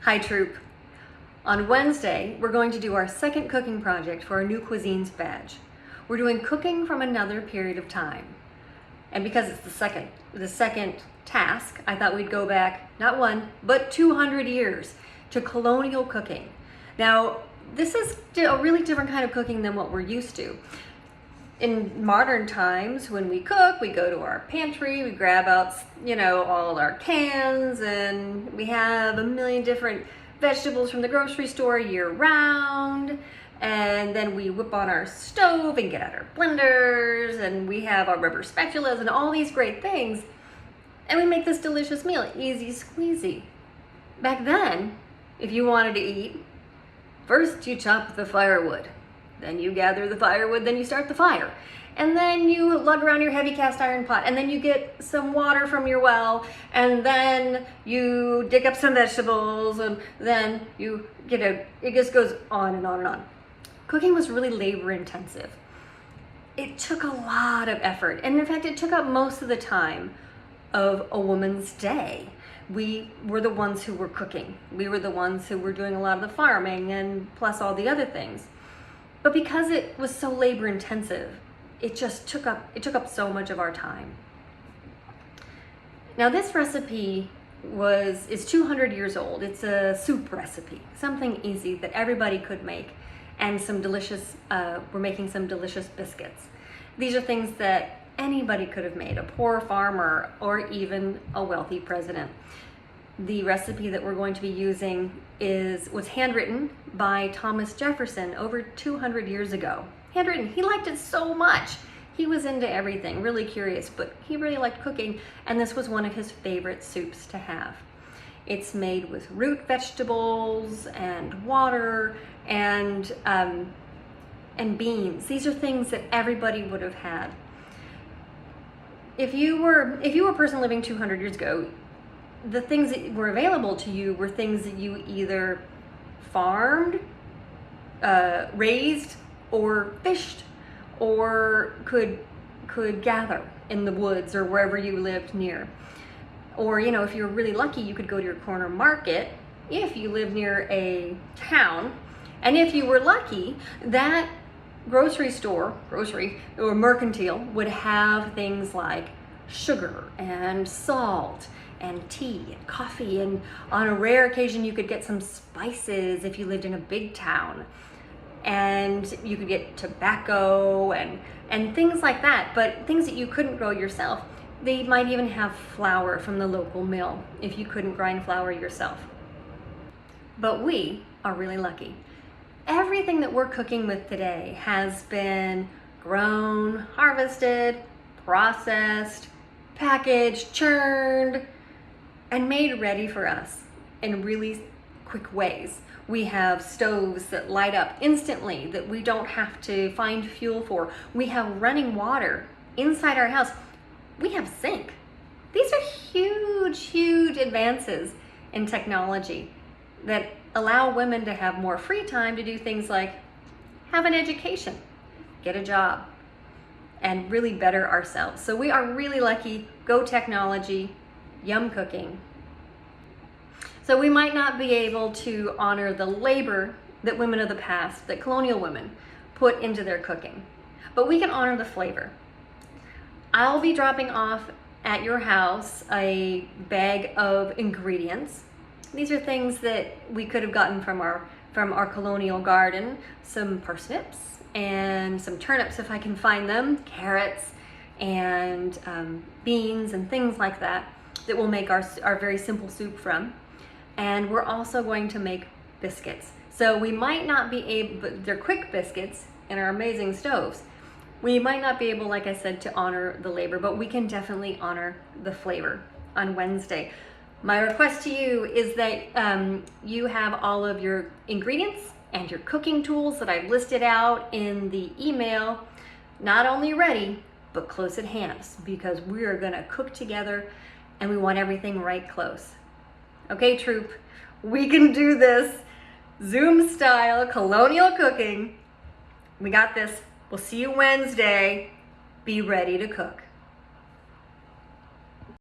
Hi Troop. On Wednesday, we're going to do our second cooking project for our new Cuisines badge. We're doing cooking from another period of time. And because it's the second task, I thought we'd go back not one, but 200 years to colonial cooking. Now, this is a really different kind of cooking than what we're used to. In modern times, when we cook, we go to our pantry, we grab out, all our cans, and we have a million different vegetables from the grocery store year round. And then we whip on our stove and get out our blenders, and we have our rubber spatulas and all these great things. And we make this delicious meal, easy squeezy. Back then, if you wanted to eat, first you chop the firewood. Then you gather the firewood, then you start the fire. And then you lug around your heavy cast iron pot, and then you get some water from your well, and then you dig up some vegetables, and then you it just goes on and on and on. Cooking was really labor intensive. It took a lot of effort, and in fact, it took up most of the time of a woman's day. We were the ones who were cooking. We were the ones who were doing a lot of the farming, and plus all the other things. But because it was so labor intensive, it took up so much of our time. Now this recipe is 200 years old. It's a soup recipe, something easy that everybody could make, and we're making some delicious biscuits. These are things that anybody could have made, a poor farmer or even a wealthy president. The recipe that we're going to be using was handwritten by Thomas Jefferson over 200 years ago. Handwritten, he liked it so much. He was into everything, really curious, but he really liked cooking, and this was one of his favorite soups to have. It's made with root vegetables and water and beans. These are things that everybody would have had. If you were a person living 200 years ago, the things that were available to you were things that you either farmed, raised, or fished, or could gather in the woods or wherever you lived near. Or, if you were really lucky, you could go to your corner market if you lived near a town. And if you were lucky, that grocery or mercantile would have things like sugar and salt and tea and coffee, and on a rare occasion you could get some spices if you lived in a big town, and you could get tobacco and things like that, but things that you couldn't grow yourself. They might even have flour from the local mill if you couldn't grind flour yourself. But we are really lucky. Everything that we're cooking with today has been grown, harvested, processed, packaged, churned, and made ready for us in really quick ways. We have stoves that light up instantly that we don't have to find fuel for. We have running water inside our house. We have sink. These are huge, huge advances in technology that allow women to have more free time to do things like have an education, get a job, and really better ourselves. So we are really lucky. Go technology, yum cooking. So we might not be able to honor the labor that women of the past, that colonial women, put into their cooking, but we can honor the flavor. I'll be dropping off at your house a bag of ingredients. These are things that we could have gotten from our colonial garden: some parsnips and some turnips if I can find them, carrots and beans and things like that will make our very simple soup from. And we're also going to make biscuits. So we might not be able, but they're quick biscuits in our amazing stoves. We might not be able, like I said, to honor the labor, but we can definitely honor the flavor on Wednesday. My request to you is that you have all of your ingredients and your cooking tools that I've listed out in the email, not only ready, but close at hand, because we are gonna cook together and we want everything right close. Okay, troop, we can do this. Zoom style colonial cooking. We got this. We'll see you Wednesday. Be ready to cook.